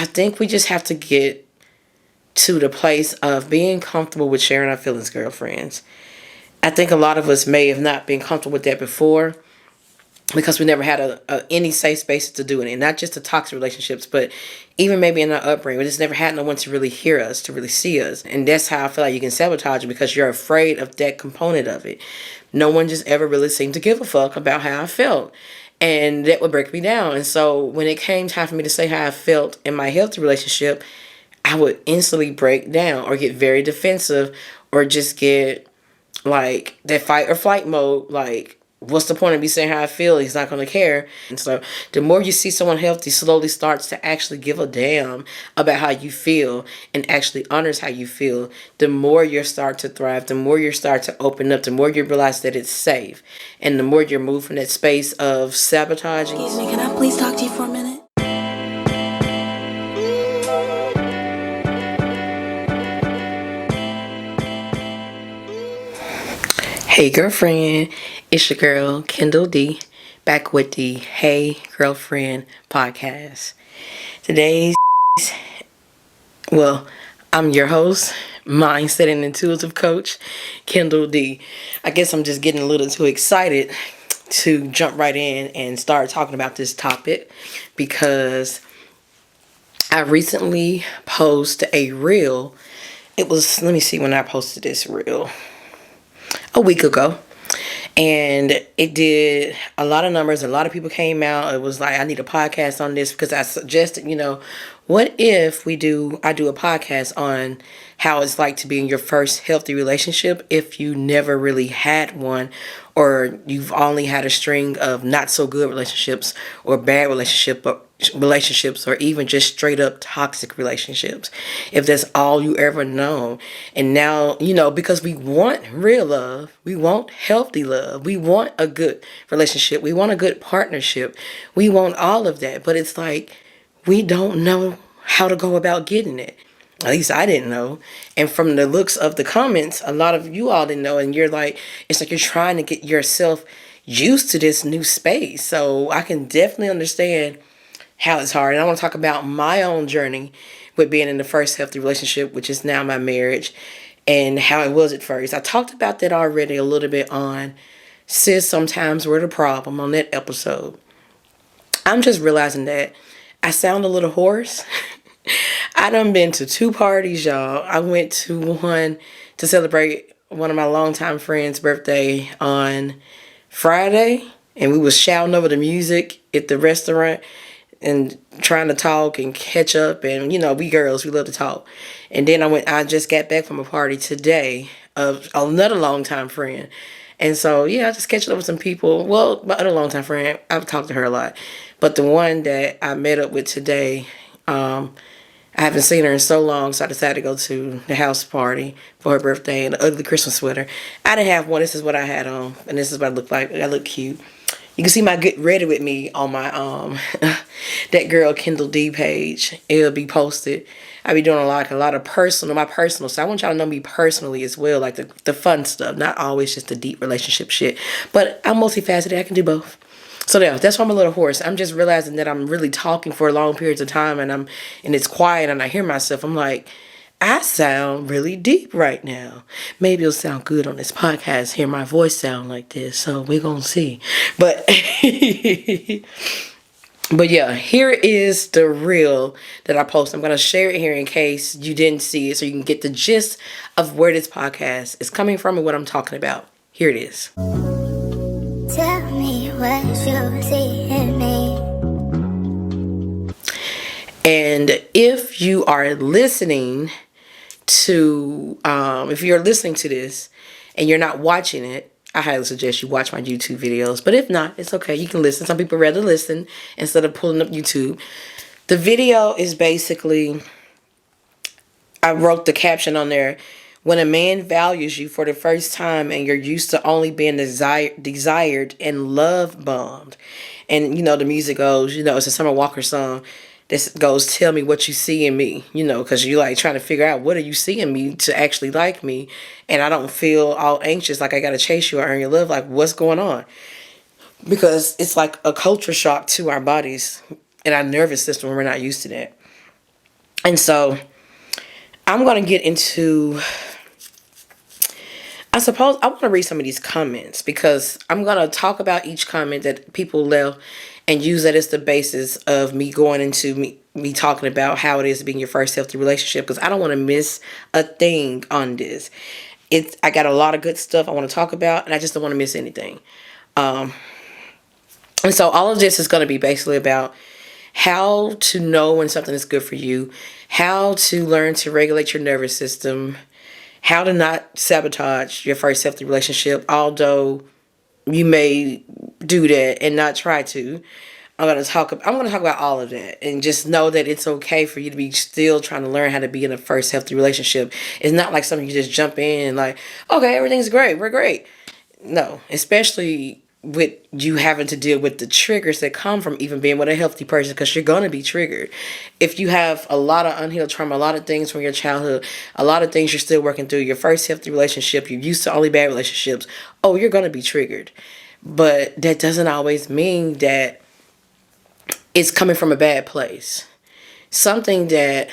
I think we just have to get to the place of being comfortable with sharing our feelings, girlfriends. I think a lot of us may have not been comfortable with that before because we never had any safe spaces to do it in. Not just the toxic relationships, but even maybe in our upbringing. We just never had no one to really hear us, to really see us. And that's how I feel like you can sabotage it, because you're afraid of that component of it. No one just ever really seemed to give a fuck about how I felt. And that would break me down. And so when it came time for me to say how I felt in my healthy relationship, I would instantly break down or get very defensive or just get like that fight or flight mode. Like, what's the point of me saying how I feel? He's not going to care. And so the more you see someone healthy slowly starts to actually give a damn about how you feel and actually honors how you feel, the more you start to thrive, the more you start to open up, the more you realize that it's safe. And the more you're moved from that space of sabotaging. Excuse me, can I please talk to you for a minute? Hey girlfriend, it's your girl Kindall D, back with the Hey Girlfriend podcast. Today's, I'm your host, mindset and intuitive coach, Kindall D. I guess I'm just getting a little too excited to jump right in and start talking about this topic, because I recently posted a reel. It was, let me see when I posted this reel. A week ago, and it did a lot of numbers. A lot of people came out. It was like, I need a podcast on this, because I suggested, what if I do a podcast on how it's like to be in your first healthy relationship if you never really had one, or you've only had a string of not so good relationships or bad relationships, or even just straight up toxic relationships, if that's all you ever known. And now, because we want real love, we want healthy love, we want a good relationship, we want a good partnership, we want all of that, but it's like we don't know how to go about getting it. At least I didn't know. And from the looks of the comments, a lot of you all didn't know. And it's like you're trying to get yourself used to this new space. So I can definitely understand how it's hard. And I want to talk about my own journey with being in the first healthy relationship, which is now my marriage, and how it was at first. I talked about that already a little bit on Sis Sometimes We're the Problem on that episode. I'm just realizing that I sound a little hoarse. I done been to 2 parties, y'all. I went to one to celebrate one of my longtime friends' birthday on Friday, and we was shouting over the music at the restaurant and trying to talk and catch up, and we girls, we love to talk. And then I just got back from a party today of another longtime friend. And so, I just catching up with some people. Well, my other longtime friend, I've talked to her a lot. But the one that I met up with today, I haven't seen her in so long, so I decided to go to the house party for her birthday in an ugly Christmas sweater. I didn't have one. This is what I had on, and this is what I look like. I look cute. You can see my Get Ready With Me on my that girl Kindall D page. It'll be posted. I be doing a lot of my personal. So I want y'all to know me personally as well, like the fun stuff, not always just the deep relationship shit. But I'm multifaceted. I can do both. So yeah, that's why I'm a little hoarse. I'm just realizing that I'm really talking for long periods of time, and it's quiet, and I hear myself. I'm like, I sound really deep right now. Maybe it'll sound good on this podcast, hear my voice sound like this. So we're gonna see. But but yeah, here is the reel that I posted. I'm gonna share it here in case you didn't see it, so you can get the gist of where this podcast is coming from and what I'm talking about. Here it is. Tell me what you see in me. And if you are listening to, this and you're not watching it, I highly suggest you watch my YouTube videos. But if not, it's okay. You can listen. Some people rather listen instead of pulling up YouTube. The video is basically, I wrote the caption on there: when a man values you for the first time and you're used to only being desired and love bombed. And, the music goes, it's a Summer Walker song. This goes, tell me what you see in me, because you like trying to figure out what are you seeing me to actually like me. And I don't feel all anxious like I got to chase you or earn your love. Like, what's going on? Because it's like a culture shock to our bodies and our nervous system when we're not used to that. And so I'm going to get into, I suppose I want to read some of these comments because I'm going to talk about each comment that people left and use that as the basis of me going into me talking about how it is being your first healthy relationship, because I don't want to miss a thing on this. I got a lot of good stuff I want to talk about, and I just don't want to miss anything. And so all of this is going to be basically about how to know when something is good for you, how to learn to regulate your nervous system, how to not sabotage your first healthy relationship, although you may do that and not try to. I'm gonna talk about all of that, and just know that it's okay for you to be still trying to learn how to be in a first healthy relationship. It's not like something you just jump in and like, okay, everything's great, we're great. No, especially with you having to deal with the triggers that come from even being with a healthy person, because you're going to be triggered. If you have a lot of unhealed trauma, a lot of things from your childhood, a lot of things you're still working through, your first healthy relationship, you're used to only bad relationships, oh, you're going to be triggered. But that doesn't always mean that it's coming from a bad place. Something that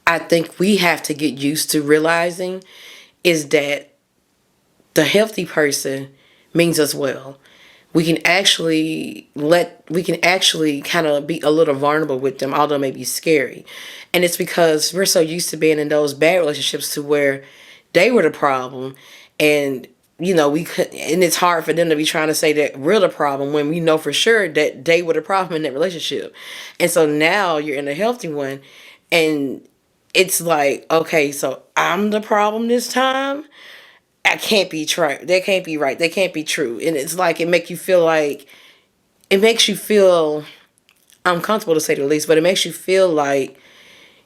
I think we have to get used to realizing is that the healthy person means us well. We can actually kind of be a little vulnerable with them, although it may be scary. And it's because we're so used to being in those bad relationships to where they were the problem, and we could, and it's hard for them to be trying to say that we're the problem when we know for sure that they were the problem in that relationship. And so now you're in a healthy one, and it's like, okay, so I'm the problem this time. I can't be true. That can't be right. That can't be true. And it's like, it makes you feel uncomfortable, to say the least, but it makes you feel like,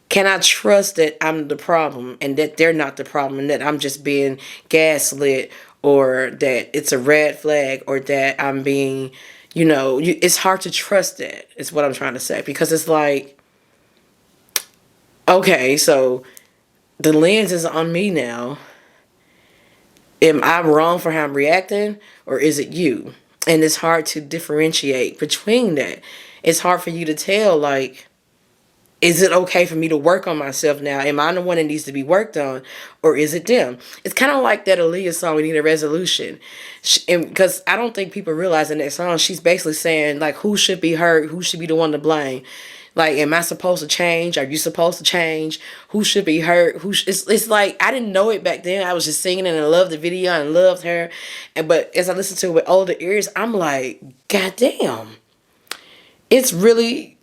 can I trust that I'm the problem and that they're not the problem, and that I'm just being gaslit, or that it's a red flag, or that I'm being, it's hard to trust that, is what I'm trying to say. Because it's like, okay, so the lens is on me now. Am I wrong for how I'm reacting, or is it you? And it's hard to differentiate between that. It's hard for you to tell, like, is it okay for me to work on myself now? Am I the one that needs to be worked on, or is it them? It's kind of like that Aaliyah song, We Need a Resolution. Because I don't think people realize in that song, she's basically saying, like, who should be hurt? Who should be the one to blame? Like, am I supposed to change? Are you supposed to change? Who should be hurt? It's like, I didn't know it back then. I was just singing and I loved the video and loved her. But as I listen to it with older ears, I'm like, God damn. That's really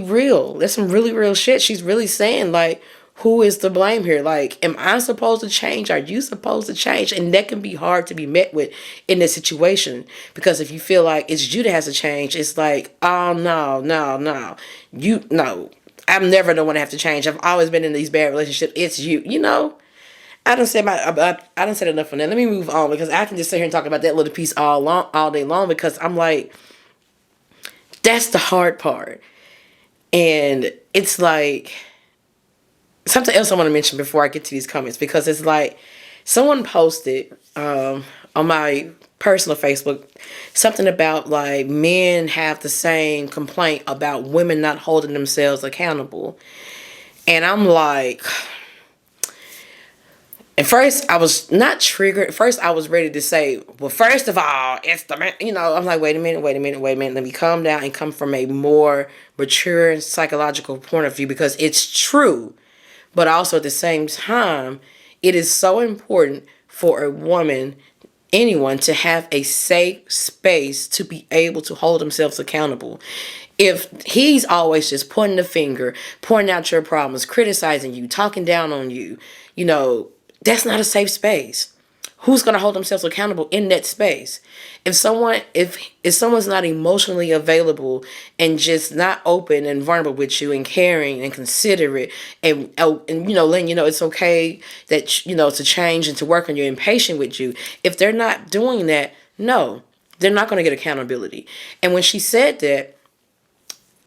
real. That's some really real shit. She's really saying, like, who is to blame here? Like, am I supposed to change? Are you supposed to change? And that can be hard to be met with in this situation. Because if you feel like it's you that has to change, it's like, oh, no. No. I'm never the one to have to change. I've always been in these bad relationships. It's you. I done said enough on that. Let me move on, because I can just sit here and talk about that little piece all day long, because I'm like, that's the hard part. And it's like, something else I want to mention before I get to these comments, because it's like, someone posted on my personal Facebook something about, like, men have the same complaint about women not holding themselves accountable. And I'm like, at first I was not triggered. At first I was ready to say, well, first of all, it's the man. I'm like, wait a minute. Let me calm down and come from a more mature psychological point of view, because it's true. But also at the same time, it is so important for a woman, anyone, to have a safe space to be able to hold themselves accountable. If he's always just pointing the finger, pointing out your problems, criticizing you, talking down on you, that's not a safe space. Who's going to hold themselves accountable in that space? If someone's not emotionally available and just not open and vulnerable with you and caring and considerate and letting you know it's okay that to change and to work on you and patient with you, if they're not doing that, no, they're not going to get accountability. And when she said that,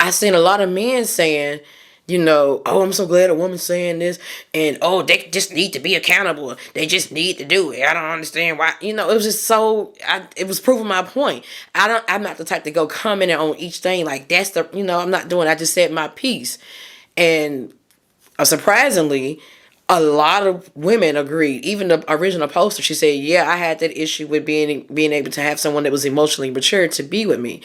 I seen a lot of men saying, oh, I'm so glad a woman's saying this, and oh, they just need to be accountable. They just need to do it. I don't understand why. It was just so. It was proving my point. I'm not the type to go commenting on each thing like that's the. I'm not doing. I just said my piece, And surprisingly, a lot of women agreed. Even the original poster, she said, "Yeah, I had that issue with being able to have someone that was emotionally mature to be with me."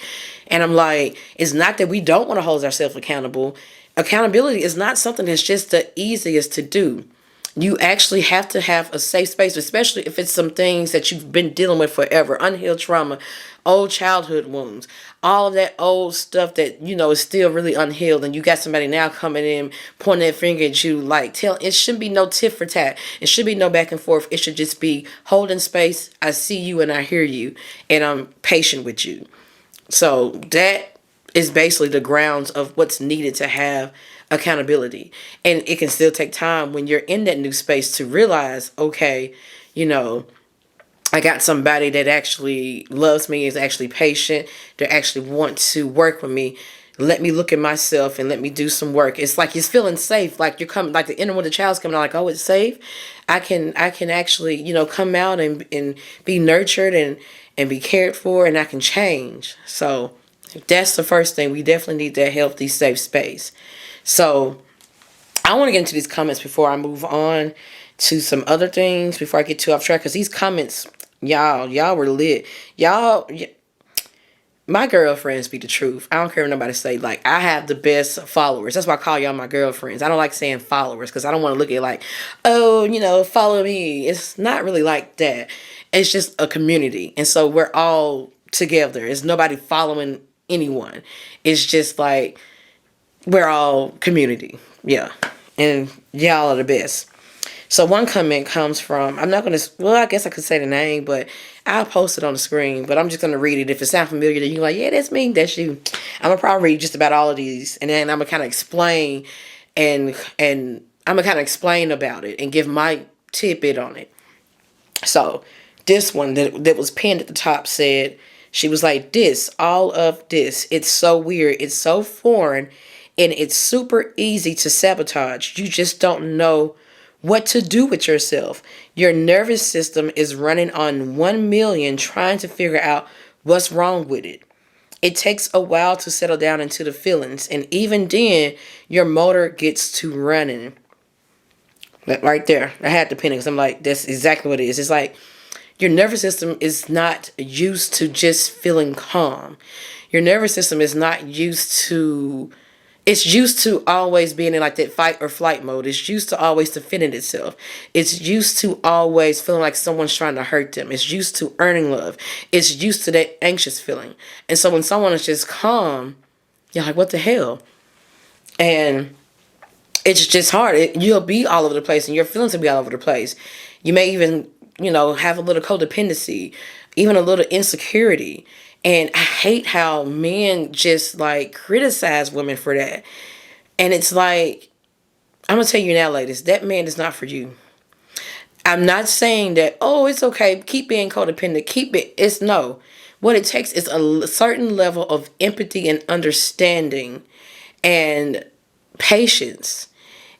And I'm like, it's not that we don't want to hold ourselves accountable. Accountability is not something that's just the easiest to do. You actually have to have a safe space, especially if it's some things that you've been dealing with forever, unhealed trauma, old childhood wounds, all of that old stuff that, is still really unhealed. And you got somebody now coming in, pointing their finger at you, like, it shouldn't be no tit for tat. It should be no back and forth. It should just be holding space. I see you and I hear you, and I'm patient with you. So that is basically the grounds of what's needed to have accountability. And it can still take time when you're in that new space to realize, okay, I got somebody that actually loves me, is actually patient, they actually want to work with me. Let me look at myself and let me do some work. It's like you're feeling safe, like you're coming, like the inner when the child's coming out, like, oh, it's safe. I can actually, come out and be nurtured and be cared for, and I can change. So that's the first thing. We definitely need that healthy, safe space. So I want to get into these comments before I move on to some other things, before I get too off track, because these comments, y'all were lit. My girlfriends be the truth. I don't care what nobody say. Like, I have the best followers. That's why I call y'all my girlfriends. I don't like saying followers because I don't want to look at it like, oh, follow me. It's not really like that. It's just a community. And so we're all together. It's nobody following anyone. It's just like, we're all community. Yeah. And y'all are the best. So one comment comes from, I'm not going to, well, I guess I could say the name, but I'll post it on the screen, but I'm just going to read it. If it sounds familiar, then you're like, yeah, that's me, that's you. I'm going to probably read just about all of these, and then I'm going to kind of explain, and I'm going to kind of explain about it and give my tidbit on it. So this one that was pinned at the top said, she was like, all of this, it's so weird, it's so foreign, and it's super easy to sabotage. You just don't know what to do with yourself. Your nervous system is running on 1 million trying to figure out what's wrong with it. It takes a while to settle down into the feelings, and even then, your motor gets to running. Right there. I had to pin it because I'm like, that's exactly what it is. It's like your nervous system is not used to just feeling calm. Your nervous system is not used to... It's used to always being in like that fight or flight mode. It's used to always defending itself. It's used to always feeling like someone's trying to hurt them. It's used to earning love. It's used to that anxious feeling. And so when someone is just calm, you're like, what the hell? And it's just hard. You'll be all over the place, and your feelings will be all over the place. You may even, have a little codependency, even a little insecurity. And I hate how men just like criticize women for that. And it's like, I'm going to tell you now, ladies, that man is not for you. I'm not saying that, oh, it's okay, keep being codependent, keep it. It's no. What it takes is a certain level of empathy and understanding and patience.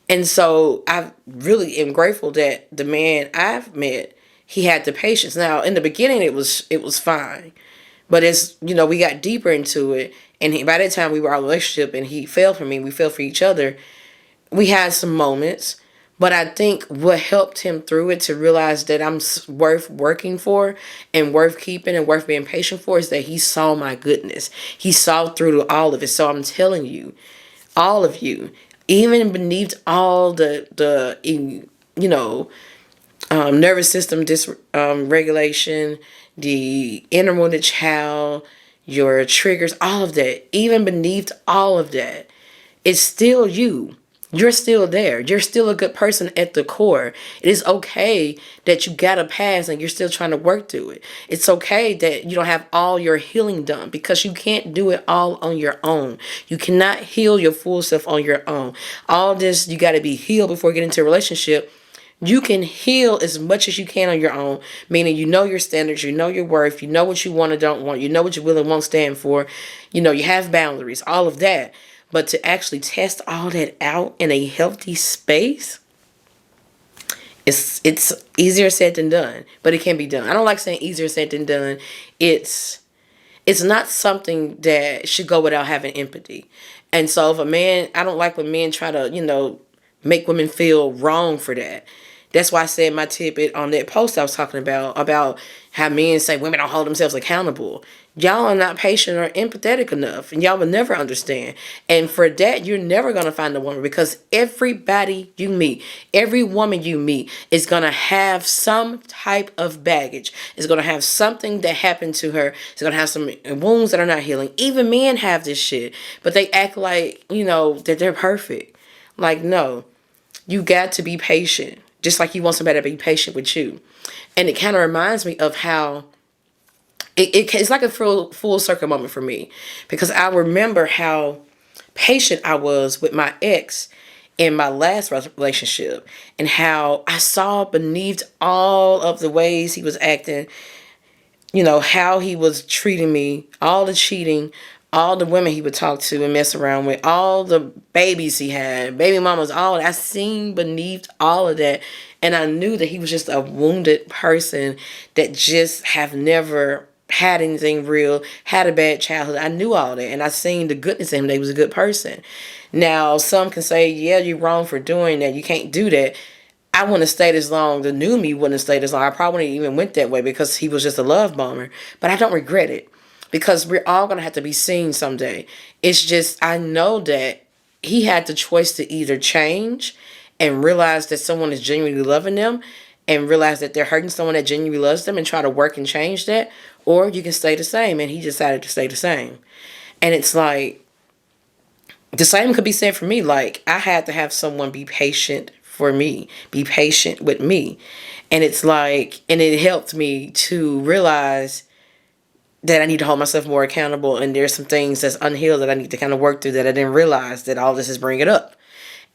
And so I really am grateful that the man I've met, he had the patience. Now, in the beginning, it was fine. But as, we got deeper into it, and by that time we were in a relationship, and he fell for me, we fell for each other, we had some moments. But I think what helped him through it to realize that I'm worth working for and worth keeping and worth being patient for is that he saw my goodness. He saw through to all of it. So I'm telling you, all of you, even beneath all the nervous system dysregulation, the inner wounded child, your triggers, all of that, even beneath all of that, it's still you. You're still there. You're still a good person at the core. It is okay that you got a past and you're still trying to work through it. It's okay that you don't have all your healing done, because you can't do it all on your own. You cannot heal your full self on your own. All this, you got to be healed before getting into a relationship. You can heal as much as you can on your own, meaning you know your standards, you know your worth, you know what you want and don't want, you know what you will and won't stand for, you have boundaries, all of that. But to actually test all that out in a healthy space, it's easier said than done, but it can be done. I don't like saying easier said than done. It's not something that should go without having empathy. And so if a man, I don't like when men try to, make women feel wrong for that. That's why I said my tidbit on that post I was talking about how men say women don't hold themselves accountable. Y'all are not patient or empathetic enough, and y'all will never understand. And for that, you're never going to find a woman, because everybody you meet, every woman you meet is going to have some type of baggage. Is going to have something that happened to her. It's going to have some wounds that are not healing. Even men have this shit, but they act like, that they're perfect. Like, no, you got to be patient. Just like you want somebody to be patient with you. And it kind of reminds me of how it's like a full circle moment for me. Because I remember how patient I was with my ex in my last relationship. And how I saw beneath all of the ways he was acting, how he was treating me, all the cheating, all the women he would talk to and mess around with, all the babies he had, baby mamas, all that. I seen beneath all of that. And I knew that he was just a wounded person that just have never had anything real, had a bad childhood. I knew all that. And I seen the goodness in him, that he was a good person. Now, some can say, yeah, you're wrong for doing that. You can't do that. I wouldn't have stayed as long. The new me wouldn't have stayed as long. I probably wouldn't even went that way, because he was just a love bomber. But I don't regret it, because we're all going to have to be seen someday. It's just, I know that he had the choice to either change and realize that someone is genuinely loving them, and realize that they're hurting someone that genuinely loves them, and try to work and change that, or you can stay the same. And he decided to stay the same. And it's like, the same could be said for me. Like, I had to have someone be patient for me, be patient with me. And it's like, and it helped me to realize that I need to hold myself more accountable. And there's some things that's unhealed that I need to kind of work through, that I didn't realize that all this is bringing up.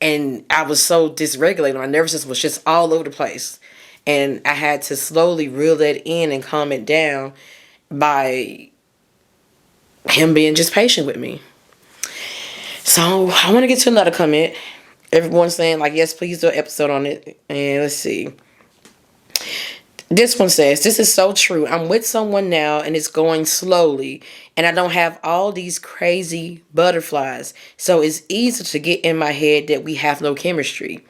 And I was so dysregulated. My nervous system was just all over the place. And I had to slowly reel that in and calm it down by him being just patient with me. So I want to get to another comment. Everyone's saying, like, yes, please do an episode on it. And let's see. This one says, this is so true. I'm with someone now and it's going slowly, and I don't have all these crazy butterflies. So it's easy to get in my head that we have no chemistry.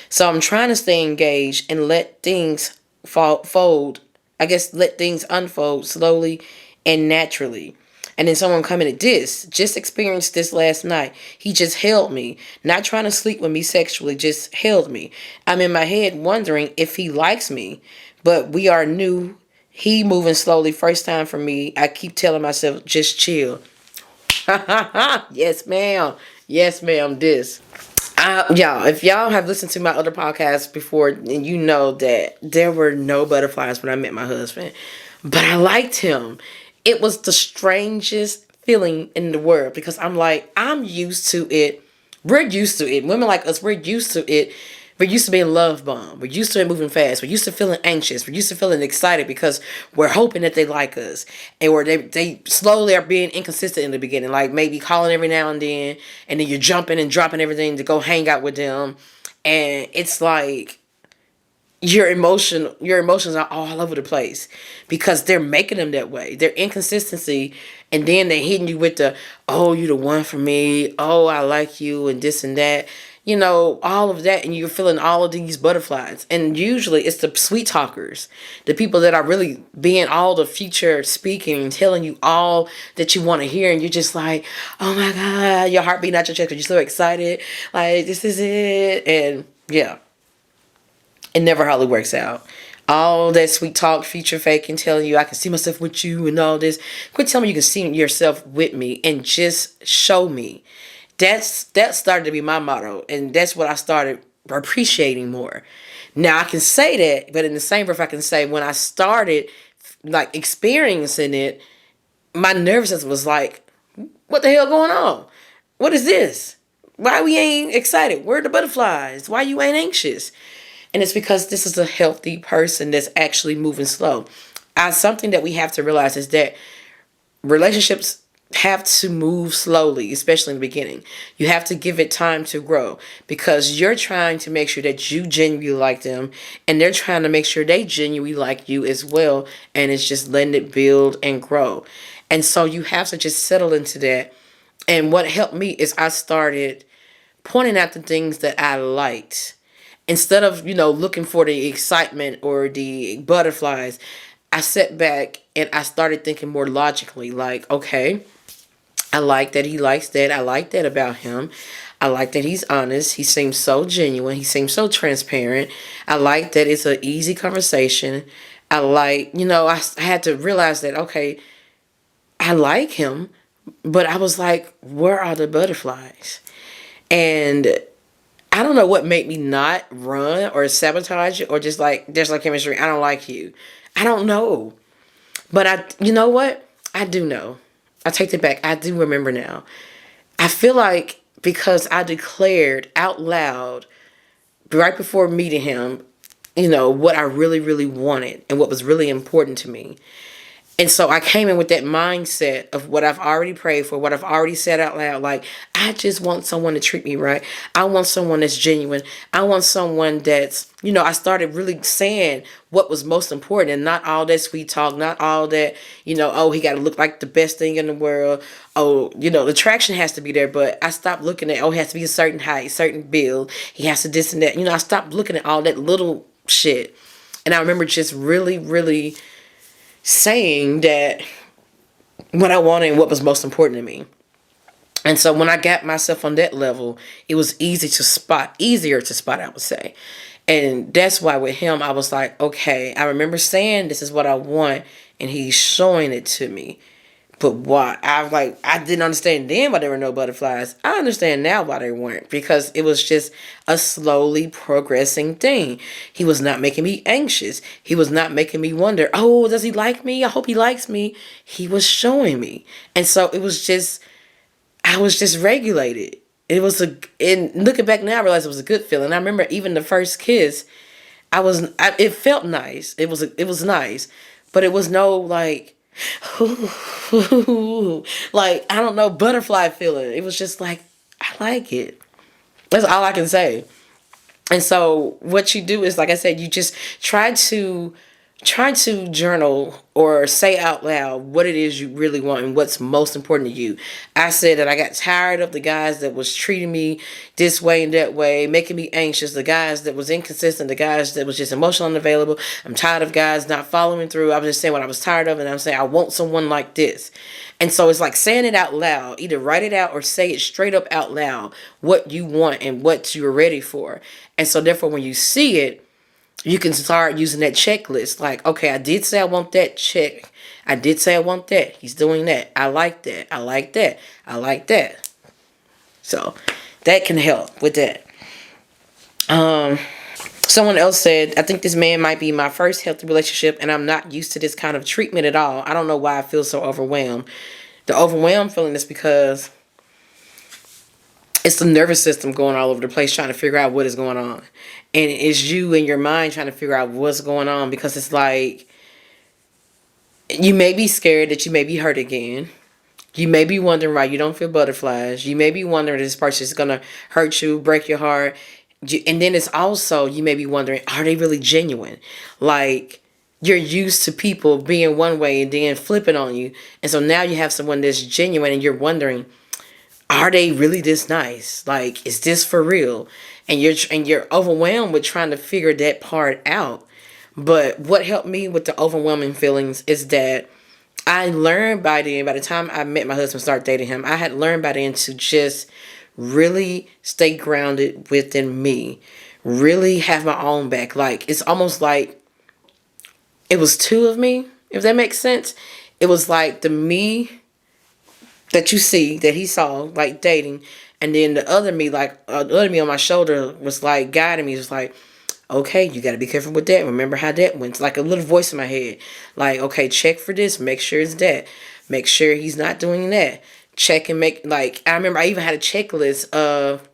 So I'm trying to stay engaged and let things let things unfold slowly and naturally. And then someone commented this, just experienced this last night. He just held me, not trying to sleep with me sexually, just held me. I'm in my head wondering if he likes me, but we are new. He moving slowly, first time for me. I keep telling myself, just chill. Yes, ma'am. Yes, ma'am, this. Y'all, if y'all have listened to my other podcasts before, and you know that there were no butterflies when I met my husband, but I liked him. It was the strangest feeling in the world, because I'm like, I'm used to it. We're used to it. Women like us, we're used to it. We're used to being love bombed. We're used to it moving fast. We're used to feeling anxious. We're used to feeling excited because we're hoping that they like us. And where they slowly are being inconsistent in the beginning. Like maybe calling every now and then. And then you're jumping and dropping everything to go hang out with them. And it's like your emotions are all over the place. Because they're making them that way. Their inconsistency. And then they're hitting you with the, oh, you the one for me. Oh, I like you and this and that. You know, all of that, and you're feeling all of these butterflies. And usually it's the sweet talkers, the people that are really being all the future speaking and telling you all that you want to hear. And you're just like, oh my God, your heart beating out your chest because you're so excited. Like, this is it. And yeah, it never hardly works out. All that sweet talk, future faking, telling you I can see myself with you and all this. Quit telling me you can see yourself with me and just show me. That started to be my motto, and that's what I started appreciating more. Now I can say that, but in the same breath I can say when I started like experiencing it, my nervous system was like, what the hell going on? What is this? Why we ain't excited? Where are the butterflies? Why you ain't anxious? And it's because this is a healthy person that's actually moving slow. Something that we have to realize is that relationships have to move slowly, especially in the beginning. You have to give it time to grow, because you're trying to make sure that you genuinely like them, and they're trying to make sure they genuinely like you as well, and it's just letting it build and grow. And so you have to just settle into that And what helped me is I started pointing out the things that I liked. Instead of, looking for the excitement or the butterflies, I sat back and I started thinking more logically, like, okay, I like that he likes that. I like that about him. I like that he's honest. He seems so genuine. He seems so transparent. I like that it's an easy conversation. I like, I had to realize that, okay, I like him, but I was like, where are the butterflies? And I don't know what made me not run or sabotage it or just like, there's like chemistry. I don't like you. I don't know. But you know what? I do know. I take it back. I do remember now. I feel like because I declared out loud right before meeting him, what I really, really wanted and what was really important to me. And so I came in with that mindset of what I've already prayed for, what I've already said out loud. Like, I just want someone to treat me right. I want someone that's genuine. I want someone that's, I started really saying what was most important and not all that sweet talk, not all that, oh, he got to look like the best thing in the world. Oh, the attraction has to be there. But I stopped looking at, oh, he has to be a certain height, certain build. He has to this and that. I stopped looking at all that little shit. And I remember just really, really saying that what I wanted and what was most important to me. And so when I got myself on that level, it was easier to spot, I would say. And that's why with him, I was like, okay, I remember saying this is what I want, and he's showing it to me. But why? I didn't understand then why there were no butterflies. I understand now why there weren't, because it was just a slowly progressing thing. He was not making me anxious. He was not making me wonder, oh, does he like me? I hope he likes me. He was showing me. And so it was just, I was just regulated. And looking back now, I realized it was a good feeling. I remember even the first kiss, it felt nice. It was nice, but it was no like, like, I don't know, butterfly feeling. It was just like, I like it. That's all I can say. And so what you do is, like I said, you just try to journal or say out loud what it is you really want and what's most important to you. I said that I got tired of the guys that was treating me this way and that way, making me anxious, the guys that was inconsistent, the guys that was just emotional and unavailable. I'm tired of guys not following through. I was just saying what I was tired of, and I'm saying I want someone like this. And so it's like saying it out loud. Either write it out or say it straight up out loud, what you want and what you're ready for. And so therefore when you see it, you can start using that checklist. Like, okay, I did say I want that, check. I did say I want that. He's doing that. I like that. I like that. I like that. So that can help with that. Someone else said, I think this man might be my first healthy relationship, and I'm not used to this kind of treatment at all. I don't know why I feel so overwhelmed. The overwhelmed feeling is because it's the nervous system going all over the place trying to figure out what is going on. And it's you in your mind trying to figure out what's going on, because it's like you may be scared that you may be hurt again. You may be wondering why you don't feel butterflies. You may be wondering if this person is going to hurt you, break your heart. And then it's also, you may be wondering, are they really genuine? Like, you're used to people being one way and then flipping on you. And so now you have someone that's genuine and you're wondering, are they really this nice? Like, is this for real? And you're overwhelmed with trying to figure that part out. But what helped me with the overwhelming feelings is that I learned by the time I met my husband, started dating him, I had learned by then to just really stay grounded within me. Really have my own back. Like, it's almost like it was two of me, if that makes sense. It was like the me that you see, that he saw, like dating, and then the other me, like the other me on my shoulder was like guiding me. It was like, okay, you got to be careful with that. Remember how that went. It's like a little voice in my head. Like, okay, check for this. Make sure it's that. Make sure he's not doing that. Check and make, like, I remember I even had a checklist of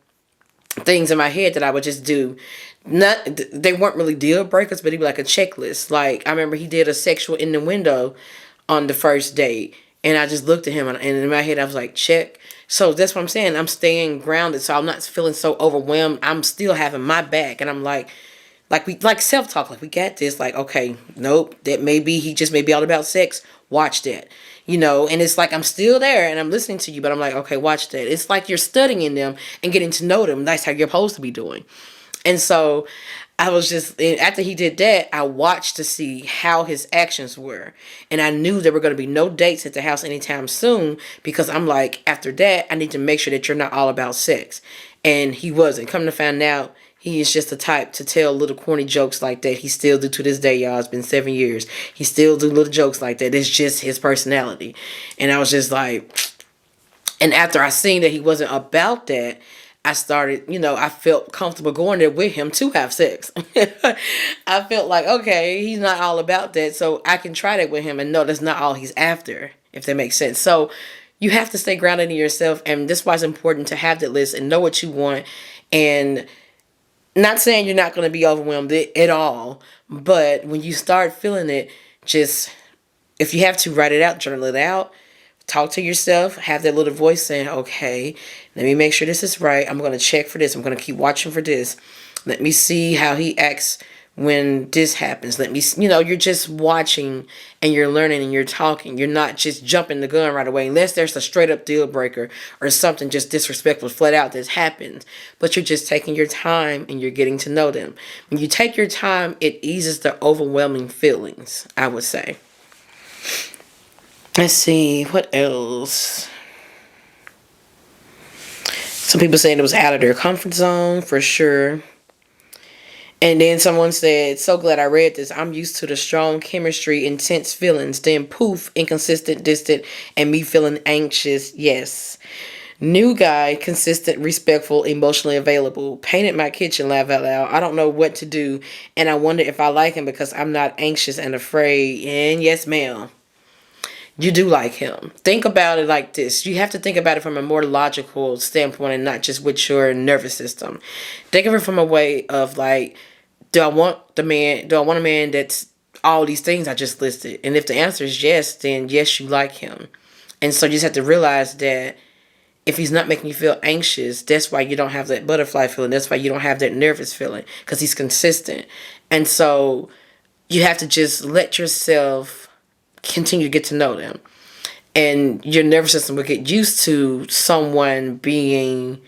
things in my head that I would just do. They weren't really deal breakers, but it'd be like a checklist. Like, I remember he did a sexual innuendo on the first date. And I just looked at him, and in my head, I was like, check. So that's what I'm saying. I'm staying grounded, so I'm not feeling so overwhelmed. I'm still having my back. And I'm like, like self-talk, like we got this, like, okay, nope, that may be, he just may be all about sex, watch that, and it's like I'm still there and I'm listening to you, but I'm like, okay, watch that. It's like you're studying them and getting to know them. That's how you're supposed to be doing. And so I was just, after he did that, I watched to see how his actions were. And I knew there were going to be no dates at the house anytime soon, because I'm like, after that, I need to make sure that you're not all about sex. And he wasn't. Come to find out, he is just the type to tell little corny jokes like that. He still do to this day, y'all. It's been 7 years. He still do little jokes like that. It's just his personality. And I was just like, and after I seen that he wasn't about that, I started, I felt comfortable going there with him to have sex. I felt like, okay, he's not all about that, so I can try that with him and know that's not all he's after, if that makes sense. So you have to stay grounded in yourself, and this is why it's important to have that list and know what you want. And not saying you're not going to be overwhelmed at all, but when you start feeling it, just, if you have to, write it out, journal it out. Talk to yourself, have that little voice saying, okay, let me make sure this is right. I'm going to check for this. I'm going to keep watching for this. Let me see how he acts when this happens. Let me, you're just watching and you're learning and you're talking. You're not just jumping the gun right away, unless there's a straight up deal breaker or something just disrespectful flat out that's happened. But you're just taking your time and you're getting to know them. When you take your time, it eases the overwhelming feelings, I would say. Let's see, what else? Some people saying it was out of their comfort zone, for sure. And then someone said, so glad I read this. I'm used to the strong chemistry, intense feelings. Then poof, inconsistent, distant, and me feeling anxious. Yes. New guy, consistent, respectful, emotionally available. Painted my kitchen, laugh out loud. I don't know what to do. And I wonder if I like him because I'm not anxious and afraid. And yes, ma'am. You do like him. Think about it like this. You have to think about it from a more logical standpoint and not just with your nervous system. Think of it from a way of like, do I want a man that's all these things I just listed? And if the answer is yes, then yes, you like him. And so you just have to realize that if he's not making you feel anxious, that's why you don't have that butterfly feeling. That's why you don't have that nervous feeling, because he's consistent. And so you have to just let yourself continue to get to know them, and your nervous system will get used to someone being,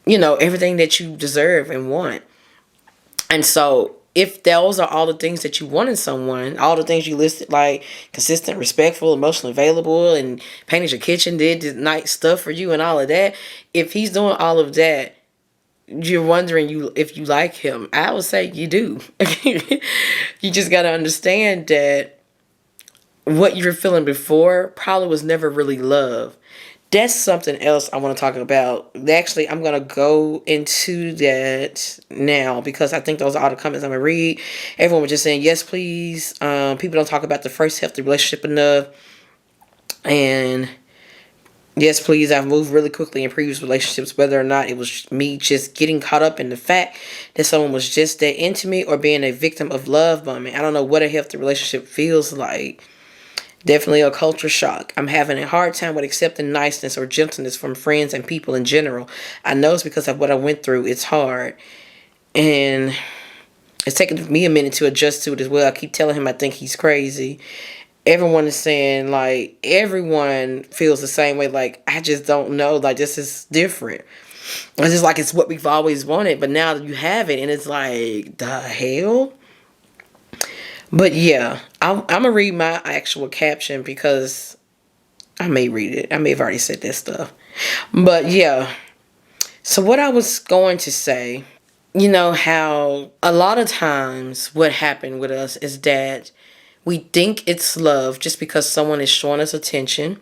everything that you deserve and want. And so if those are all the things that you want in someone, all the things you listed, like consistent, respectful, emotionally available, and painted your kitchen, did the night stuff for you and all of that, if he's doing all of that, you're wondering if you like him, I would say you do. You just got to understand that what you were feeling before probably was never really love. That's something else I want to talk about. Actually, I'm going to go into that now, because I think those are all the comments I'm going to read. Everyone was just saying, yes, please. People don't talk about the first healthy relationship enough. And yes, please. I've moved really quickly in previous relationships, whether or not it was me just getting caught up in the fact that someone was just that into me, or being a victim of love bombing. I don't know what a healthy relationship feels like. Definitely a culture shock. I'm having a hard time with accepting niceness or gentleness from friends and people in general. I know it's because of what I went through. It's hard. And it's taken me a minute to adjust to it as well. I keep telling him I think he's crazy. Everyone is saying, like, everyone feels the same way. Like, I just don't know. Like, this is different. It's just like it's what we've always wanted. But now you have it, and it's like, the hell? But yeah, I'm going to read my actual caption, because I may read it. I may have already said that stuff. But yeah. So what I was going to say, how a lot of times what happened with us is that we think it's love just because someone is showing us attention.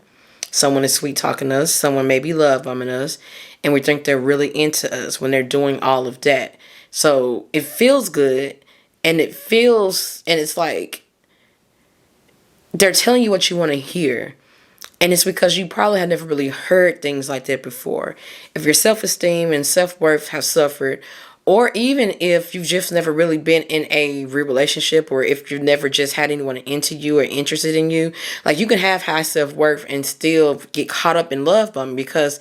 Someone is sweet talking us. Someone may be love bombing us. And we think they're really into us when they're doing all of that. So it feels good. And it's like they're telling you what you want to hear. And it's because you probably have never really heard things like that before. If your self-esteem and self-worth have suffered, or even if you've just never really been in a real relationship, or if you've never just had anyone into you or interested in you, like, you can have high self-worth and still get caught up in love bombing, because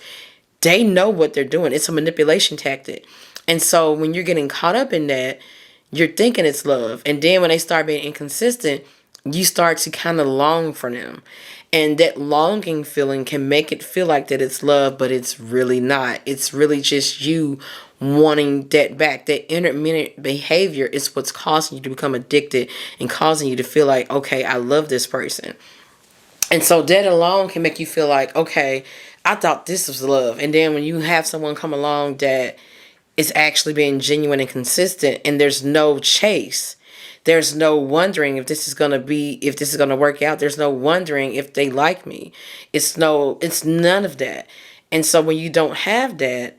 they know what they're doing. It's a manipulation tactic. And so when you're getting caught up in that, you're thinking it's love. And then when they start being inconsistent, you start to kind of long for them. And that longing feeling can make it feel like that it's love, but it's really not. It's really just you wanting that back. That intermittent behavior is what's causing you to become addicted and causing you to feel like, okay, I love this person. And so that alone can make you feel like, okay, I thought this was love. And then when you have someone come along that is actually being genuine and consistent, and there's no chase, there's no wondering if this is going to work out. There's no wondering if they like me. It's none of that. And so when you don't have that,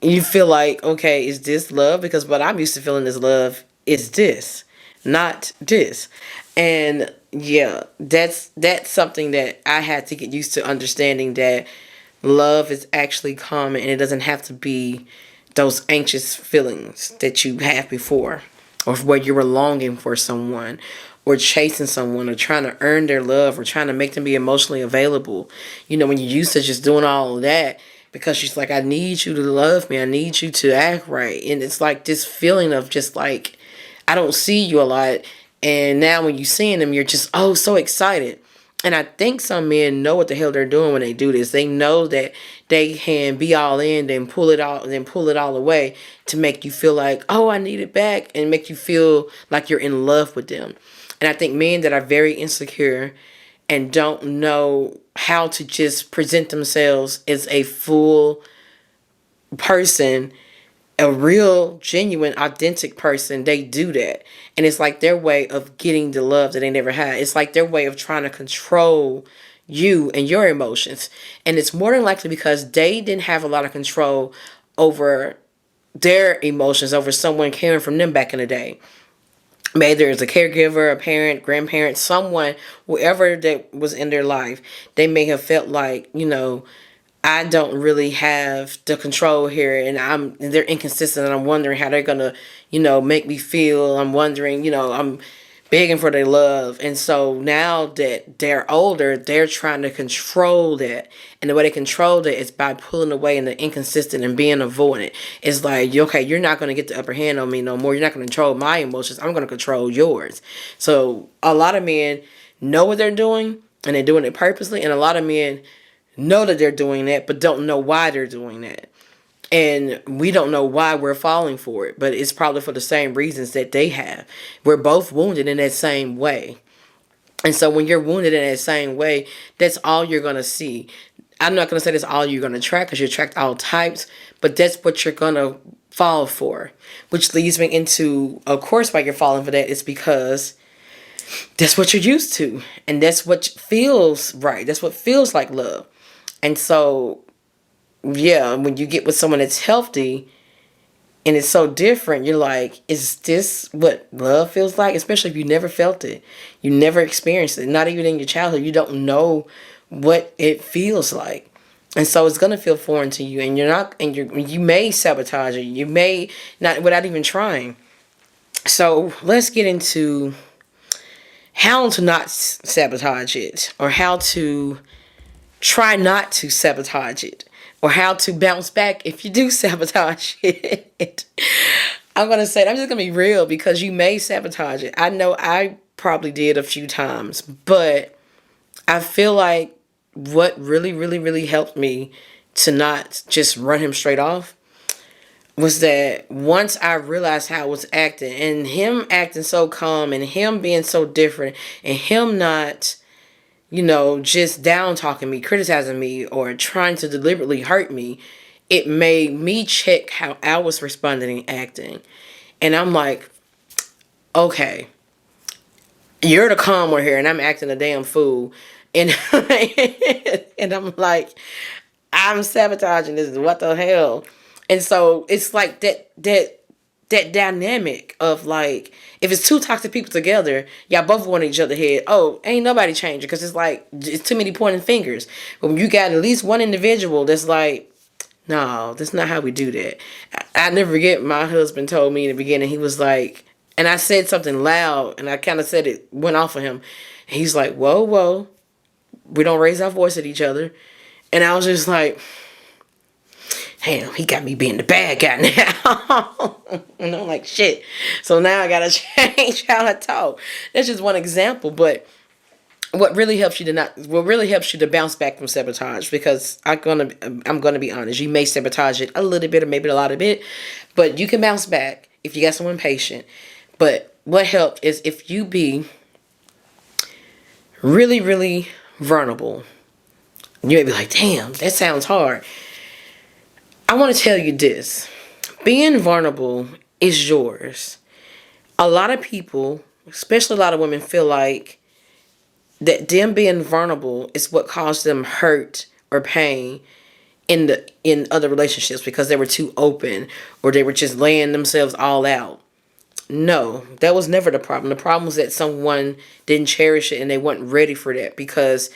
you feel like, okay, is this love? Because what I'm used to feeling is love is this, not this. And yeah, that's something that I had to get used to, understanding that love is actually common, and it doesn't have to be those anxious feelings that you had before, or where you were longing for someone, or chasing someone, or trying to earn their love, or trying to make them be emotionally available. When you're used to just doing all of that, because she's like, I need you to love me, I need you to act right. And it's like this feeling of just like, I don't see you a lot. And now when you're seeing them, you're just, oh, so excited. And I think some men know what the hell they're doing when they do this. They know that they can be all in, then pull it all away to make you feel like, oh, I need it back, and make you feel like you're in love with them. And I think men that are very insecure and don't know how to just present themselves as a full person, a real, genuine, authentic person, they do that. And it's like their way of getting the love that they never had. It's like their way of trying to control you and your emotions. And it's more than likely because they didn't have a lot of control over their emotions, over someone caring for them back in the day. Maybe there's a caregiver, a parent, grandparent, someone, whoever that was in their life, they may have felt like, I don't really have the control here, and they're inconsistent, and I'm wondering how they're gonna, make me feel. I'm wondering, I'm begging for their love. And so now that they're older, they're trying to control that. And the way they control that is by pulling away and the inconsistent and being avoidant. It's like, okay, you're not going to get the upper hand on me no more. You're not going to control my emotions. I'm going to control yours. So a lot of men know what they're doing, and they're doing it purposely. And a lot of men know that they're doing that, but don't know why they're doing that. And we don't know why we're falling for it, but it's probably for the same reasons that they have. We're both wounded in that same way. And so when you're wounded in that same way, that's all you're going to see. I'm not going to say that's all you're going to attract, because you attract all types, but that's what you're going to fall for. Which leads me into, of course, why you're falling for that is because that's what you're used to. And that's what feels right. That's what feels like love. And so, yeah, when you get with someone that's healthy and it's so different, you're like, is this what love feels like? Especially if you never felt it. You never experienced it. Not even in your childhood. You don't know what it feels like. And so it's going to feel foreign to you. And you may sabotage it. You may not, without even trying. So let's get into how to not sabotage it, or how to try not to sabotage it, or how to bounce back if you do sabotage it. I'm just going to be real, because you may sabotage it. I know I probably did a few times, but I feel like what really, really, really helped me to not just run him straight off was that once I realized how I was acting, and him acting so calm, and him being so different, and him not, just down talking me, criticizing me, or trying to deliberately hurt me, it made me check how I was responding and acting. And I'm like, okay, you're the calm one here, and I'm acting a damn fool. And, and I'm like, I'm sabotaging this. What the hell? And so it's like that dynamic of like, if it's two toxic people together, y'all both want each other head. Oh, ain't nobody changing, because it's like, it's too many pointing fingers. But when you got at least one individual that's like, no, that's not how we do that. I never forget, my husband told me in the beginning, he was like, and I said something loud, and I kind of said it went off of him. He's like, whoa, we don't raise our voice at each other. And I was just like, damn, he got me being the bad guy now. And I'm like, shit. So now I gotta change how I talk. That's just one example, but what really helps you to bounce back from sabotage, because I'm gonna be honest, you may sabotage it a little bit or maybe a lot of it, but you can bounce back if you got someone patient. But what helped is if you be really, really vulnerable. You may be like, damn, that sounds hard. I want to tell you this. Being vulnerable is yours. A lot of people, especially a lot of women, feel like that them being vulnerable is what caused them hurt or pain in other relationships, because they were too open or they were just laying themselves all out. No, that was never the problem. The problem was that someone didn't cherish it and they weren't ready for that, because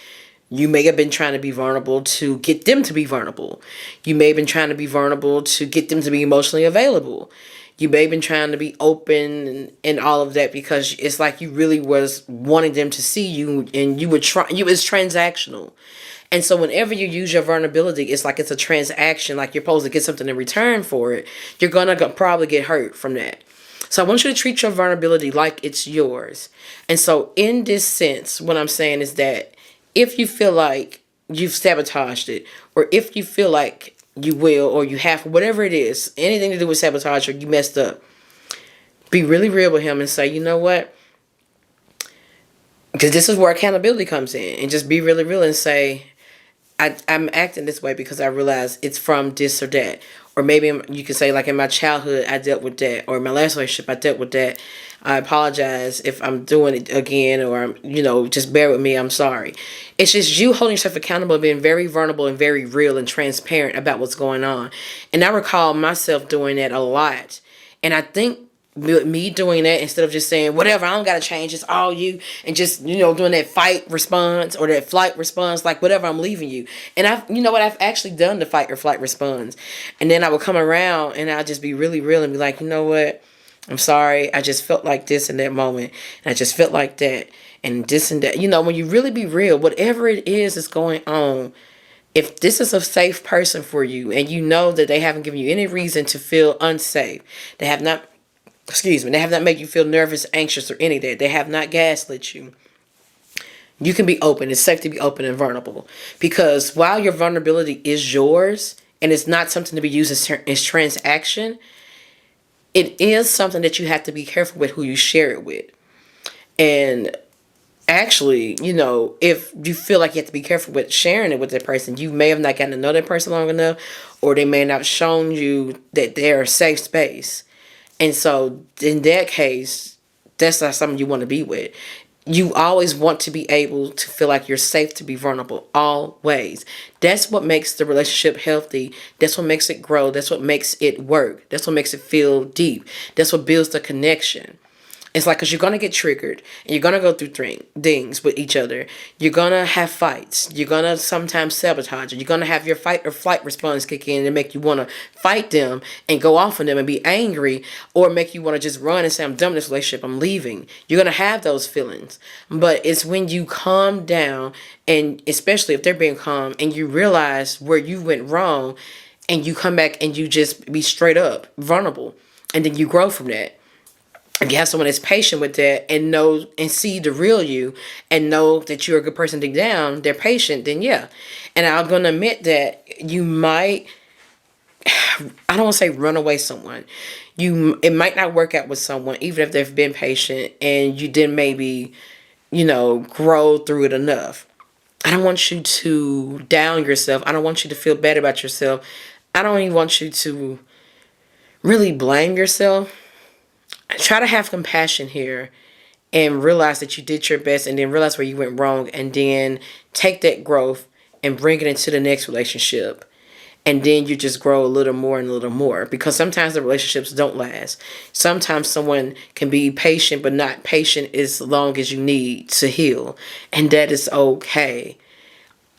you may have been trying to be vulnerable to get them to be vulnerable. You may have been trying to be vulnerable to get them to be emotionally available. You may have been trying to be open and all of that because it's like you really was wanting them to see you, and you was transactional. And so whenever you use your vulnerability, it's like it's a transaction, like you're supposed to get something in return for it. You're going to probably get hurt from that. So I want you to treat your vulnerability like it's yours. And so in this sense, what I'm saying is that if you feel like you've sabotaged it, or if you feel like you will, or you have, whatever it is, anything to do with sabotage, or you messed up, be really real with him and say, you know what? Because this is where accountability comes in. And just be really real and say, I'm acting this way because I realize it's from this or that. Or maybe you could say, like, in my childhood, I dealt with that. Or in my last relationship, I dealt with that. I apologize if I'm doing it again, or, just bear with me. I'm sorry. It's just you holding yourself accountable, being very vulnerable and very real and transparent about what's going on. And I recall myself doing that a lot. And I think me doing that, instead of just saying, whatever, I don't got to change, it's all you, and just, doing that fight response or that flight response, like, whatever, I'm leaving you. And I've actually done the fight or flight response. And then I would come around and I'll just be really real and be like, you know what? I'm sorry. I just felt like this in that moment. And I just felt like that and this and that. When you really be real, whatever it is that's going on, if this is a safe person for you and you know that they haven't given you any reason to feel unsafe, they have not made you feel nervous, anxious, or any of that, they have not gaslit you, you can be open. It's safe to be open and vulnerable. Because while your vulnerability is yours and it's not something to be used as transaction, it is something that you have to be careful with who you share it with. And actually, if you feel like you have to be careful with sharing it with that person, you may have not gotten to know that person long enough, or they may not have shown you that they're a safe space. And so in that case, that's not something you want to be with. You always want to be able to feel like you're safe to be vulnerable, always. That's what makes the relationship healthy. That's what makes it grow. That's what makes it work. That's what makes it feel deep. That's what builds the connection. It's like, because you're going to get triggered and you're going to go through things with each other. You're going to have fights. You're going to sometimes sabotage it. You're going to have your fight or flight response kick in and make you want to fight them and go off on them and be angry, or make you want to just run and say, I'm done with this relationship, I'm leaving. You're going to have those feelings. But it's when you calm down, and especially if they're being calm, and you realize where you went wrong, and you come back and you just be straight up vulnerable, and then you grow from that. If you have someone that's patient with that and know and see the real you and know that you're a good person deep down, they're patient, then yeah. And I'm going to admit that you might, I don't want to say run away someone. It might not work out with someone, even if they've been patient and you didn't maybe, grow through it enough. I don't want you to down yourself. I don't want you to feel bad about yourself. I don't even want you to really blame yourself. Try to have compassion here and realize that you did your best, and then realize where you went wrong, and then take that growth and bring it into the next relationship. And then you just grow a little more and a little more, because sometimes the relationships don't last. Sometimes someone can be patient, but not patient as long as you need to heal. And that is okay.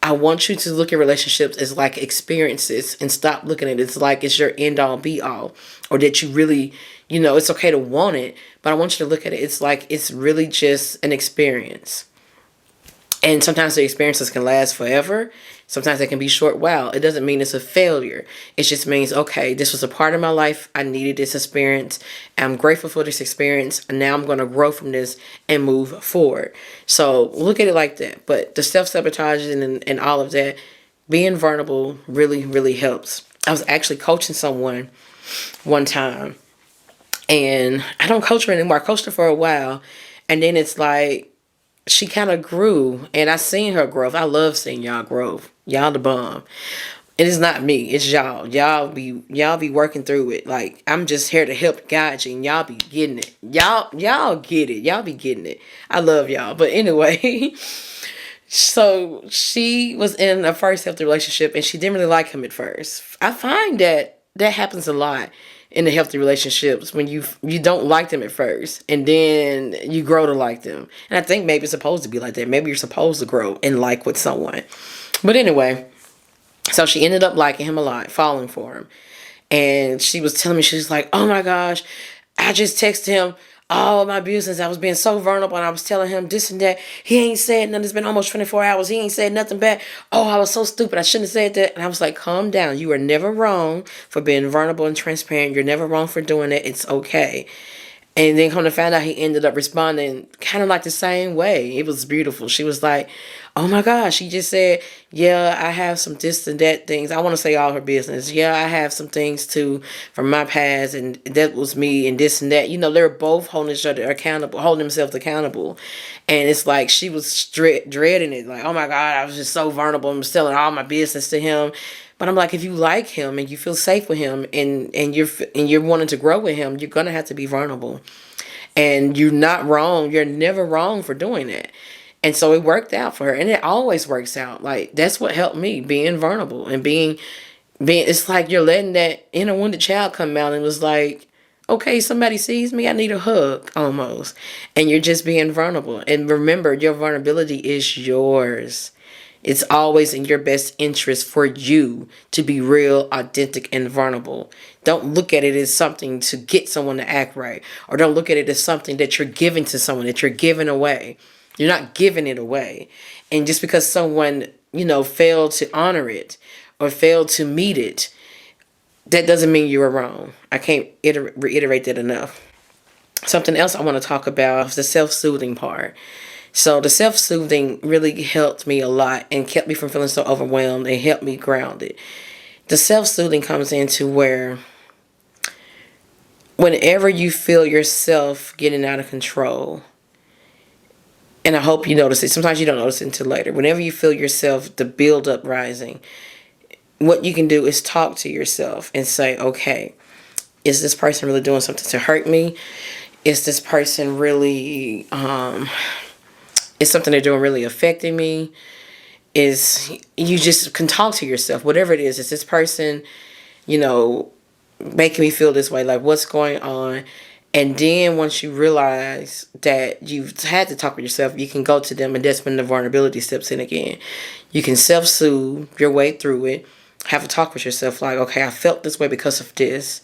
I want you to look at relationships as like experiences, and stop looking at it as like it's your end all be all, or that you really, it's okay to want it, but I want you to look at it. It's like it's really just an experience. And sometimes the experiences can last forever. Sometimes they can be short while. It doesn't mean it's a failure. It just means, okay, this was a part of my life. I needed this experience. I'm grateful for this experience. And now I'm going to grow from this and move forward. So look at it like that. But the self-sabotage and all of that, being vulnerable really, really helps. I was actually coaching someone one time. And I don't coach her anymore. I coached her for a while. And then it's like, she kind of grew, and I seen her growth. I love seeing y'all growth. Y'all the bomb. It is not me. It's y'all. Y'all be working through it. Like, I'm just here to help guide you, and y'all be getting it. Y'all get it. Y'all be getting it. I love y'all. But anyway, so she was in a first healthy relationship, and she didn't really like him at first. I find that happens a lot in the healthy relationships when you don't like them at first and then you grow to like them. And I think maybe it's supposed to be like that. Maybe you're supposed to grow and like with someone. But anyway, so she ended up liking him a lot, falling for him. And she was telling me, she's like, oh my gosh, I just texted him all of my business. I was being so vulnerable and I was telling him this and that. He ain't said nothing. It's been almost 24 hours. He ain't said nothing back. Oh, I was so stupid. I shouldn't have said that. And I was like, calm down. You are never wrong for being vulnerable and transparent. You're never wrong for doing it. It's okay. And then come to find out, he ended up responding kind of like the same way. It was beautiful. She was like, oh my gosh. She just said, yeah, I have some this and that things. I want to say all her business. Yeah, I have some things too from my past, and that was me and this and that. You know, they're both holding each other accountable, holding themselves accountable. And it's like she was dreading it. Like, oh my God, I was just so vulnerable. I'm selling all my business to him. But I'm like, if you like him and you feel safe with him and you're wanting to grow with him, you're gonna have to be vulnerable. And you're not wrong. You're never wrong for doing that. And so it worked out for her, and it always works out. Like, that's what helped me, being vulnerable and being. It's like you're letting that inner wounded child come out and was like, okay, somebody sees me, I need a hug, almost. And you're just being vulnerable. And remember, your vulnerability is yours. It's always in your best interest for you to be real, authentic, and vulnerable. Don't look at it as something to get someone to act right. Or don't look at it as something that you're giving to someone, that you're giving away. You're not giving it away. And just because someone, failed to honor it or failed to meet it, that doesn't mean you were wrong. I can't reiterate that enough. Something else I want to talk about is the self-soothing part. So the self-soothing really helped me a lot and kept me from feeling so overwhelmed and helped me grounded. The self-soothing comes into where whenever you feel yourself getting out of control, and I hope you notice it. Sometimes you don't notice it until later. Whenever you feel yourself, the build-up rising, what you can do is talk to yourself and say, okay, is this person really doing something to hurt me? Is this person really... is something they're doing really affecting me? Is you just can talk to yourself, whatever it is this person, making me feel this way? Like, what's going on? And then once you realize that you've had to talk with yourself, you can go to them, and that's when the vulnerability steps in again. You can self-soothe your way through it, have a talk with yourself like, okay, I felt this way because of this.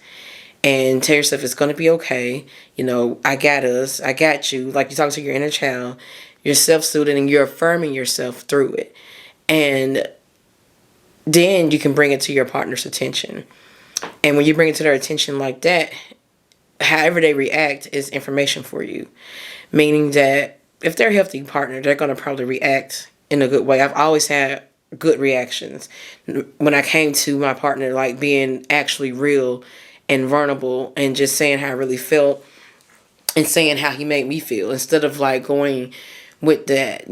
And tell yourself it's going to be okay. I got us. I got you. Like you talk to your inner child. You're self-soothing and you're affirming yourself through it. And then you can bring it to your partner's attention. And when you bring it to their attention like that, however they react is information for you. Meaning that if they're a healthy partner, they're going to probably react in a good way. I've always had good reactions when I came to my partner, like being actually real and vulnerable and just saying how I really felt and saying how he made me feel, instead of like going with that,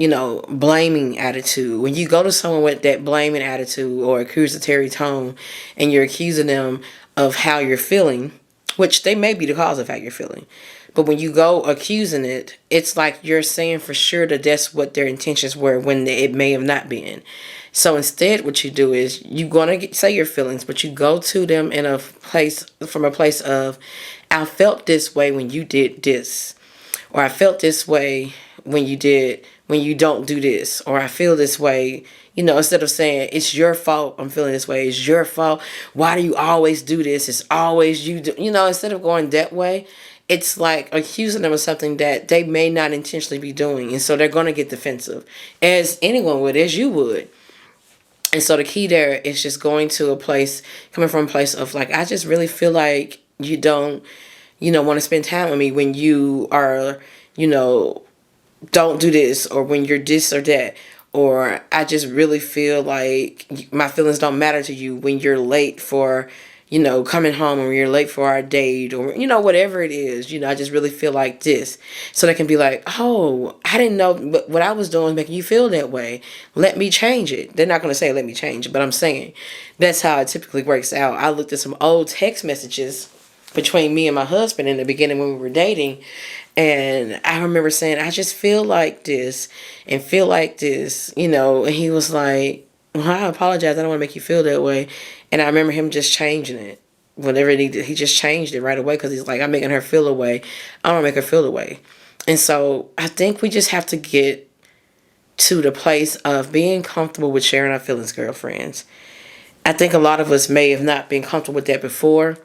blaming attitude. When you go to someone with that blaming attitude or accusatory tone and you're accusing them of how you're feeling, which they may be the cause of how you're feeling, but when you go accusing it, it's like you're saying for sure that that's what their intentions were when it may have not been. So instead, what you do is you're going to say your feelings, but you go to them from a place of, I felt this way when you did this, or I felt this way when you don't do this, or I feel this way, You know, instead of saying, it's your fault I'm feeling this way, it's your fault, why do you always do this, it's always you do, you know, instead of going that way, it's like accusing them of something that they may not intentionally be doing. And so they're going to get defensive, as anyone would, as you would. And so the key there is just going to a place, coming from a place of like, I just really feel like you don't, you know, want to spend time with me when you are, you know, don't do this, or when you're this or that. Or I just really feel like my feelings don't matter to you when you're late for, you know, coming home, or you're late for our date, or, you know, whatever it is. You know, I just really feel like this. So they can be like, oh, I didn't know what I was doing was making you feel that way. Let me change it. They're not going to say, let me change it. But I'm saying that's how it typically works out. I looked at some old text messages between me and my husband in the beginning when we were dating. And I remember saying, I just feel like this and feel like this, you know. And he was like, well, I apologize. I don't want to make you feel that way. And I remember him just changing it. Whatever he did, he just changed it right away, because he's like, I'm making her feel away. I don't want to make her feel away. And so I think we just have to get to the place of being comfortable with sharing our feelings, girlfriends. I think a lot of us may have not been comfortable with that before,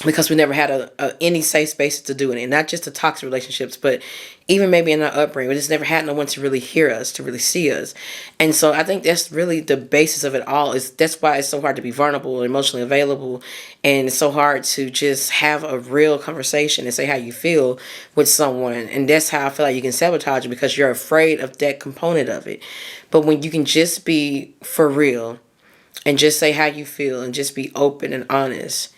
because we never had any safe spaces to do it in. Not just the toxic relationships, but even maybe in our upbringing, we just never had no one to really hear us, to really see us. And so I think that's really the basis of it all. That's why it's so hard to be vulnerable and emotionally available, and it's so hard to just have a real conversation and say how you feel with someone. And that's how I feel like you can sabotage it, because you're afraid of that component of it. But when you can just be for real and just say how you feel and just be open and honest,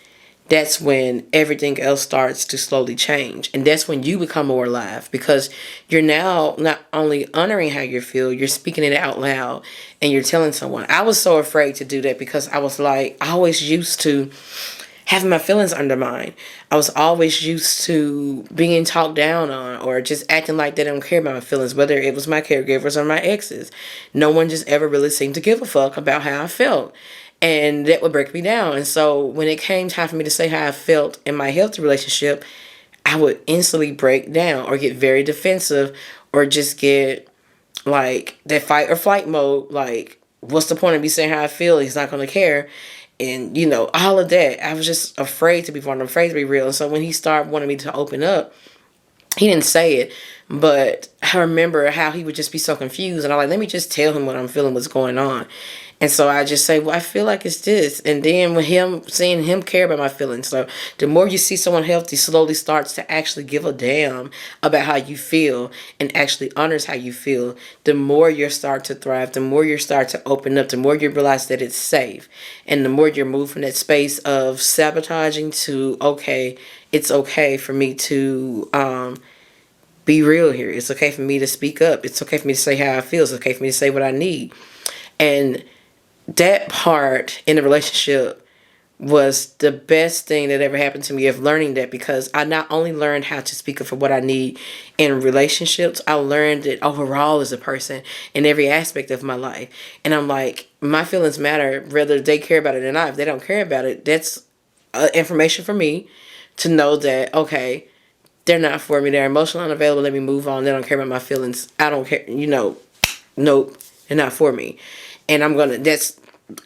that's when everything else starts to slowly change. And that's when you become more alive, because you're now not only honoring how you feel, you're speaking it out loud and you're telling someone. I was so afraid to do that, because I was like, I always used to having my feelings undermined. I was always used to being talked down on, or just acting like they don't care about my feelings, whether it was my caregivers or my exes. No one just ever really seemed to give a fuck about how I felt. And that would break me down. And so when it came time for me to say how I felt in my healthy relationship, I would instantly break down, or get very defensive, or just get like that fight or flight mode. Like, what's the point of me saying how I feel? He's not going to care. And, you know, all of that. I was just afraid to be vulnerable, afraid to be real. And so when he started wanting me to open up, he didn't say it, but I remember how he would just be so confused. And I'm like, let me just tell him what I'm feeling, what's going on. And so I just say, well, I feel like it's this. And then with him, seeing him care about my feelings. So the more you see someone healthy slowly starts to actually give a damn about how you feel and actually honors how you feel, the more you start to thrive, the more you start to open up, the more you realize that it's safe. And the more you're moved from that space of sabotaging to, okay, it's okay for me to be real here. It's okay for me to speak up. It's okay for me to say how I feel. It's okay for me to say what I need. And that part in the relationship was the best thing that ever happened to me, of learning that, because I not only learned how to speak up for what I need in relationships, I learned it overall as a person in every aspect of my life. And I'm like, my feelings matter whether they care about it or not. If they don't care about it, that's information for me to know that, okay, they're not for me. They're emotionally unavailable. Let me move on. They don't care about my feelings. I don't care. You know, nope, they're not for me. And that's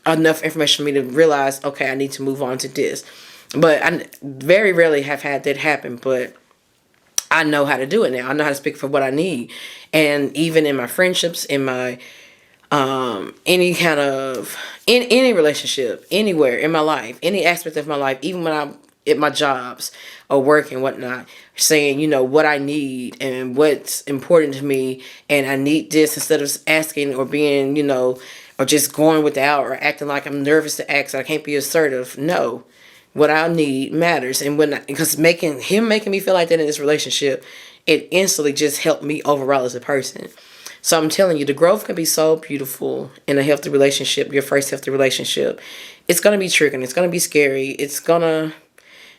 enough information for me to realize, okay, I need to move on to this. But I very rarely have had that happen, but I know how to do it now. I know how to speak for what I need. And even in my friendships, in my any kind of, in any relationship, anywhere in my life, any aspect of my life, even when I'm at my jobs or work and whatnot, saying, you know, what I need and what's important to me, and I need this, instead of asking or being, you know, or just going without, or acting like I'm nervous to ask, I can't be assertive. No, what I need matters. And because making me feel like that in this relationship, it instantly just helped me overall as a person. So I'm telling you, the growth can be so beautiful in a healthy relationship, your first healthy relationship. It's going to be triggering. It's going to be scary. It's going to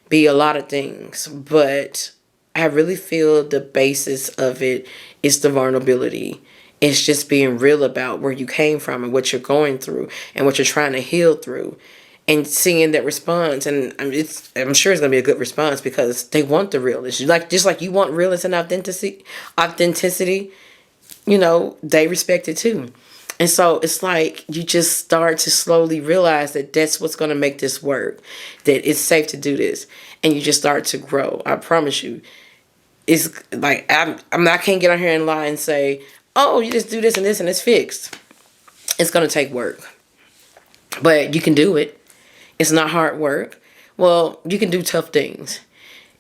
be a lot of things. But I really feel the basis of it is the vulnerability. It's just being real about where you came from and what you're going through and what you're trying to heal through. And seeing that response, and I'm sure it's gonna be a good response, because they want the realness. Just like you want realness and authenticity, you know, they respect it too. And so it's like you just start to slowly realize that that's what's going to make this work, that it's safe to do this. And you just start to grow. I promise you. It's like, I can't get on here and lie and say, oh, you just do this and it's fixed. It's going to take work. But you can do it. It's not hard work. Well, you can do tough things.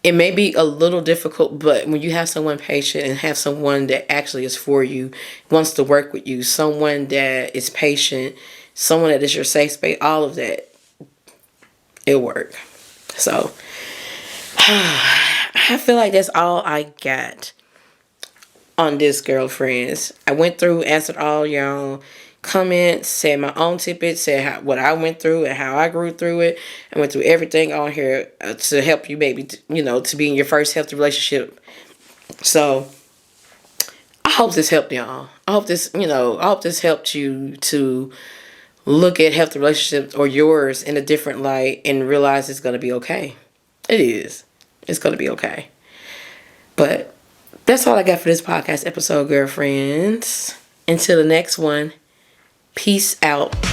It may be a little difficult, but when you have someone patient and have someone that actually is for you, wants to work with you, someone that is patient, someone that is your safe space, all of that, it'll work. So, I feel like that's all I got on this, girlfriends. I went through, answered all y'all comments, said my own tidbits, said what I went through and how I grew through it. I went through everything on here to help you, maybe, to be in your first healthy relationship. So I hope this helped y'all. I hope this helped you to look at healthy relationships or yours in a different light and realize it's going to be okay. It is. It's going to be okay. But that's all I got for this podcast episode, girlfriends. Until the next one. Peace out.